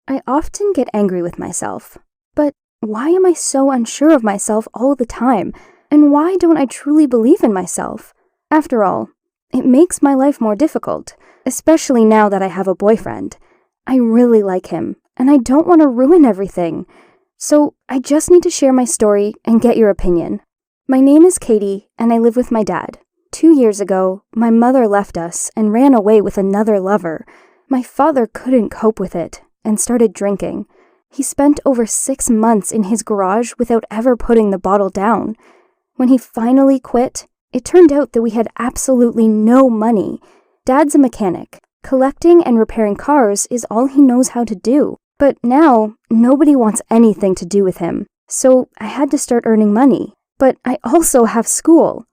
I often get angry with myself. But why am I so unsure of myself all the time? And why don't I truly believe in myself? After all, it makes my life more difficult, especially now that I have a boyfriend. I really like him, and I don't want to ruin everything. So I just need to share my story and get your opinion. My name is Katie, and I live with my dad. 2 years ago, my mother left us and ran away with another lover. My father couldn't cope with it and started drinking. He spent over 6 months in his garage without ever putting the bottle down. When he finally quit, it turned out that we had absolutely no money. Dad's a mechanic. Collecting and repairing cars is all he knows how to do. But now, nobody wants anything to do with him. So I had to start earning money. But I also have school.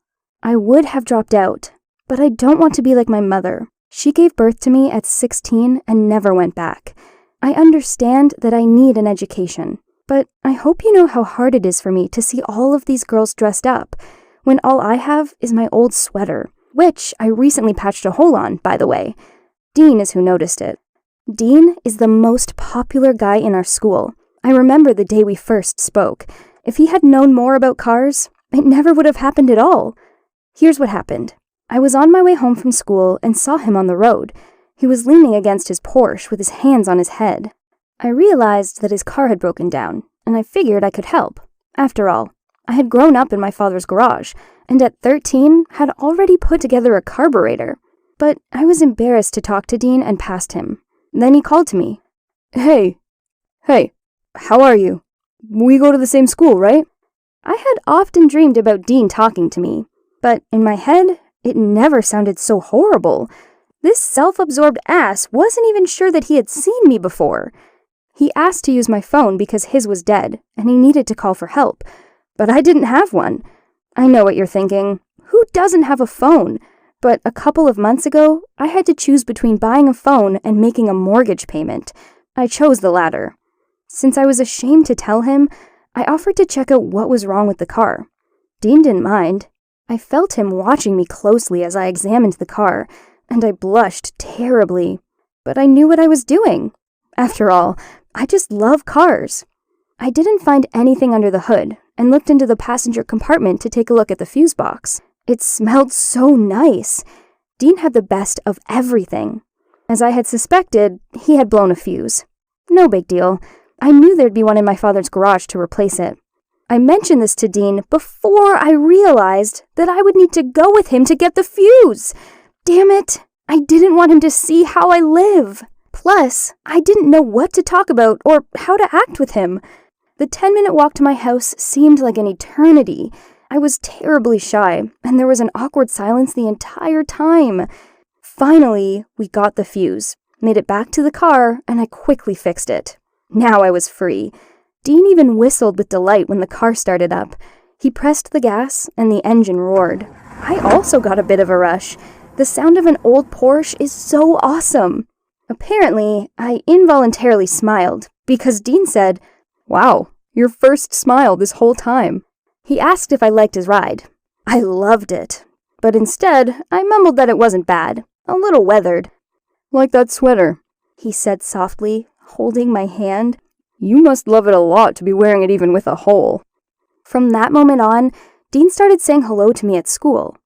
I would have dropped out, but I don't want to be like my mother. She gave birth to me at 16 and never went back. I understand that I need an education, but I hope you know how hard it is for me to see all of these girls dressed up, when all I have is my old sweater, which I recently patched a hole on, by the way. Dean is who noticed it. Dean is the most popular guy in our school. I remember the day we first spoke. If he had known more about cars, it never would have happened at all. Here's what happened. I was on my way home from school and saw him on the road. He was leaning against his Porsche with his hands on his head. I realized that his car had broken down, and I figured I could help. After all, I had grown up in my father's garage, and at 13 had already put together a carburetor. But I was embarrassed to talk to Dean and passed him. Then he called to me. Hey, how are you? We go to the same school, right? I had often dreamed about Dean talking to me, but in my head, it never sounded so horrible. This self-absorbed ass wasn't even sure that he had seen me before. He asked to use my phone because his was dead, and he needed to call for help. But I didn't have one. I know what you're thinking. Who doesn't have a phone? But a couple of months ago, I had to choose between buying a phone and making a mortgage payment. I chose the latter. Since I was ashamed to tell him, I offered to check out what was wrong with the car. Dean didn't mind. I felt him watching me closely as I examined the car, and I blushed terribly. But I knew what I was doing. After all, I just love cars. I didn't find anything under the hood, and looked into the passenger compartment to take a look at the fuse box. It smelled so nice. Dean had the best of everything. As I had suspected, he had blown a fuse. No big deal. I knew there'd be one in my father's garage to replace it. I mentioned this to Dean before I realized that I would need to go with him to get the fuse. Damn it, I didn't want him to see how I live. Plus, I didn't know what to talk about or how to act with him. The 10-minute walk to my house seemed like an eternity. I was terribly shy, and there was an awkward silence the entire time. Finally, we got the fuse, made it back to the car, and I quickly fixed it. Now I was free. Dean even whistled with delight when the car started up. He pressed the gas, and the engine roared. I also got a bit of a rush. The sound of an old Porsche is so awesome. Apparently, I involuntarily smiled, because Dean said, "Wow, your first smile this whole time." He asked if I liked his ride. I loved it, but instead, I mumbled that it wasn't bad, a little weathered. "Like that sweater," he said softly, holding my hand. "You must love it a lot to be wearing it even with a hole." From that moment on, Dean started saying hello to me at school.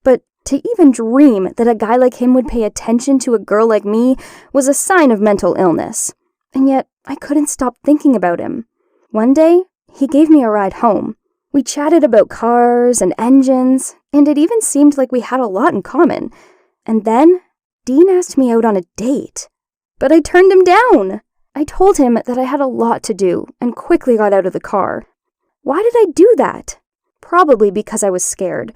But to even dream that a guy like him would pay attention to a girl like me was a sign of mental illness. And yet, I couldn't stop thinking about him. One day, he gave me a ride home. We chatted about cars and engines, and it even seemed like we had a lot in common. And then, Dean asked me out on a date. But I turned him down. I told him that I had a lot to do and quickly got out of the car. Why did I do that? Probably because I was scared.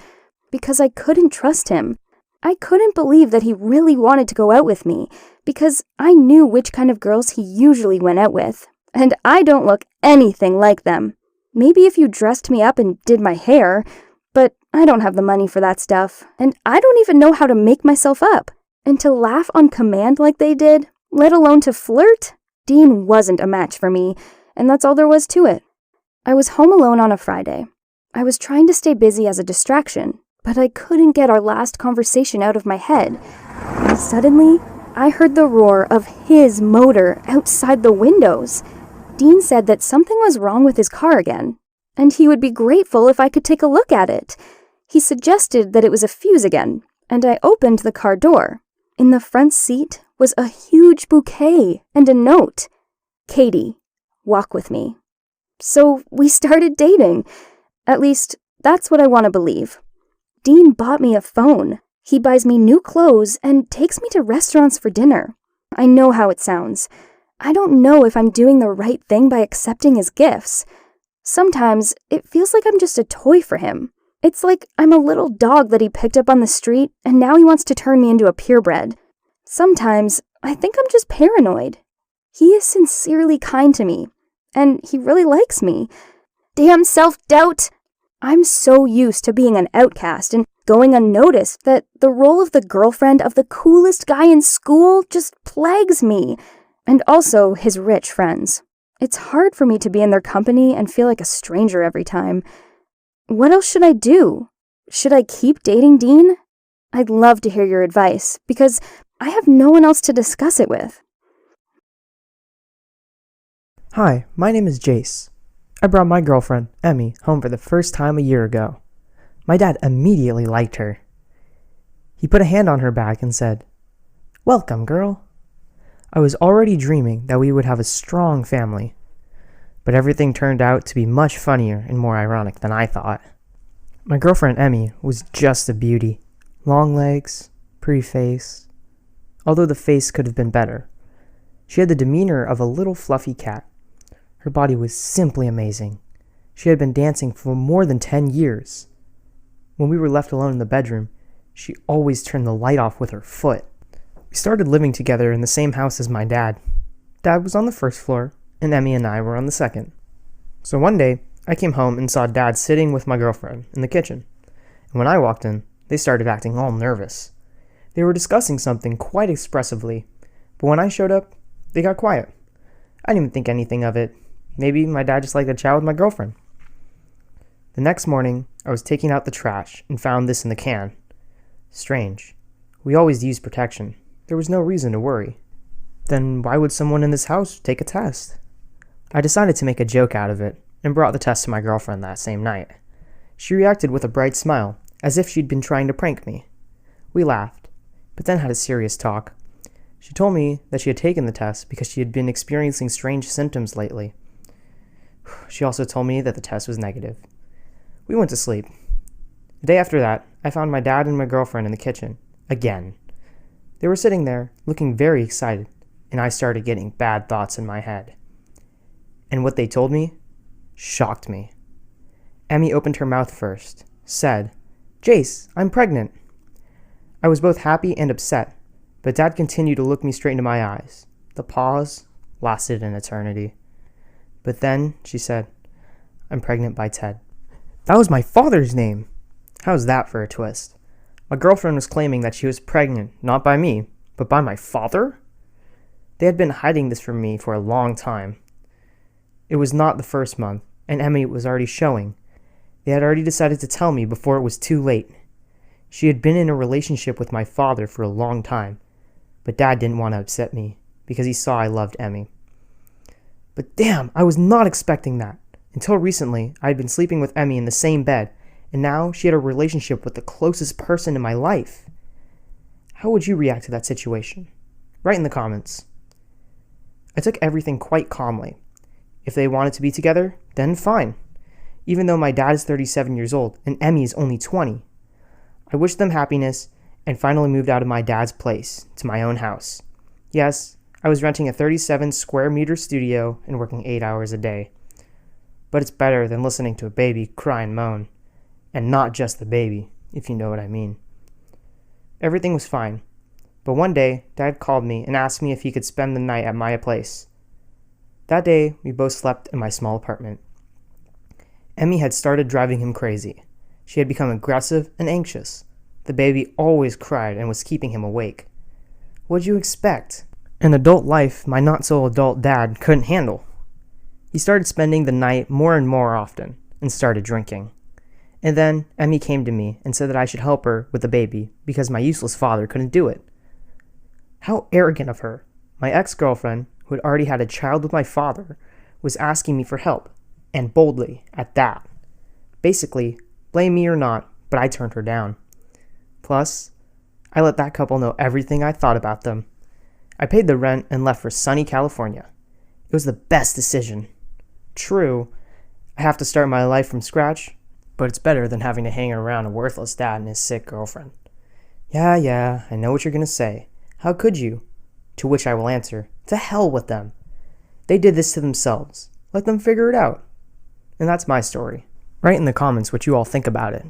Because I couldn't trust him. I couldn't believe that he really wanted to go out with me, because I knew which kind of girls he usually went out with. And I don't look anything like them. Maybe if you dressed me up and did my hair, but I don't have the money for that stuff, and I don't even know how to make myself up. And to laugh on command like they did, let alone to flirt? Dean wasn't a match for me, and that's all there was to it. I was home alone on a Friday. I was trying to stay busy as a distraction, but I couldn't get our last conversation out of my head. And suddenly, I heard the roar of his motor outside the windows. Dean said that something was wrong with his car again, and he would be grateful if I could take a look at it. He suggested that it was a fuse again, and I opened the car door. In the front seat was a huge bouquet and a note. Katie, walk with me. So we started dating. At least, that's what I want to believe. Dean bought me a phone. He buys me new clothes and takes me to restaurants for dinner. I know how it sounds. I don't know if I'm doing the right thing by accepting his gifts. Sometimes it feels like I'm just a toy for him. It's like I'm a little dog that he picked up on the street and now he wants to turn me into a purebred. Sometimes I think I'm just paranoid. He is sincerely kind to me, and he really likes me. Damn self-doubt! I'm so used to being an outcast and going unnoticed that the role of the girlfriend of the coolest guy in school just plagues me. And also his rich friends. It's hard for me to be in their company and feel like a stranger every time. What else should I do? Should I keep dating Dean? I'd love to hear your advice, because I have no one else to discuss it with. Hi, my name is Jace. I brought my girlfriend, Emmy, home for the first time a year ago. My dad immediately liked her. He put a hand on her back and said, "Welcome, girl." I was already dreaming that we would have a strong family, but everything turned out to be much funnier and more ironic than I thought. My girlfriend Emmy was just a beauty. Long legs, pretty face. Although the face could have been better. She had the demeanor of a little fluffy cat. Her body was simply amazing. She had been dancing for more than 10 years. When we were left alone in the bedroom, she always turned the light off with her foot. We started living together in the same house as my dad. Dad was on the first floor, and Emmy and I were on the second. So one day, I came home and saw Dad sitting with my girlfriend in the kitchen. And when I walked in, they started acting all nervous. They were discussing something quite expressively, but when I showed up, they got quiet. I didn't even think anything of it. Maybe my dad just liked to chat with my girlfriend. The next morning, I was taking out the trash and found this in the can. Strange. We always used protection. There was no reason to worry. Then why would someone in this house take a test? I decided to make a joke out of it and brought the test to my girlfriend that same night. She reacted with a bright smile, as if she'd been trying to prank me. We laughed, but then had a serious talk. She told me that she had taken the test because she had been experiencing strange symptoms lately. She also told me that the test was negative. We went to sleep. The day after that, I found my dad and my girlfriend in the kitchen, again. They were sitting there, looking very excited, and I started getting bad thoughts in my head. And what they told me shocked me. Emmy opened her mouth first, said, "Jace, I'm pregnant." I was both happy and upset, but Dad continued to look me straight into my eyes. The pause lasted an eternity. But then she said, "I'm pregnant by Ted." That was my father's name. How's that for a twist? My girlfriend was claiming that she was pregnant, not by me, but by my father? They had been hiding this from me for a long time. It was not the first month, and Emmy was already showing. They had already decided to tell me before it was too late. She had been in a relationship with my father for a long time, but Dad didn't want to upset me because he saw I loved Emmy. But damn, I was not expecting that. Until recently, I had been sleeping with Emmy in the same bed, and now she had a relationship with the closest person in my life. How would you react to that situation? Write in the comments. I took everything quite calmly. If they wanted to be together, then fine. Even though my dad is 37 years old and Emmy is only 20. I wished them happiness and finally moved out of my dad's place to my own house. Yes, I was renting a 37 square meter studio and working 8 hours a day. But it's better than listening to a baby cry and moan. And not just the baby, if you know what I mean. Everything was fine. But one day, Dad called me and asked me if he could spend the night at my place. That day, we both slept in my small apartment. Emmy had started driving him crazy. She had become aggressive and anxious. The baby always cried and was keeping him awake. What'd you expect? An adult life my not-so-adult dad couldn't handle. He started spending the night more and more often and started drinking. And then Emmy came to me and said that I should help her with the baby because my useless father couldn't do it. How arrogant of her. My ex-girlfriend, who had already had a child with my father, was asking me for help, and boldly, at that. Basically, blame me or not, but I turned her down. Plus, I let that couple know everything I thought about them. I paid the rent and left for sunny California. It was the best decision. True, I have to start my life from scratch, but it's better than having to hang around a worthless dad and his sick girlfriend. Yeah, I know what you're going to say. How could you? To which I will answer, to hell with them. They did this to themselves. Let them figure it out. And that's my story. Write in the comments what you all think about it.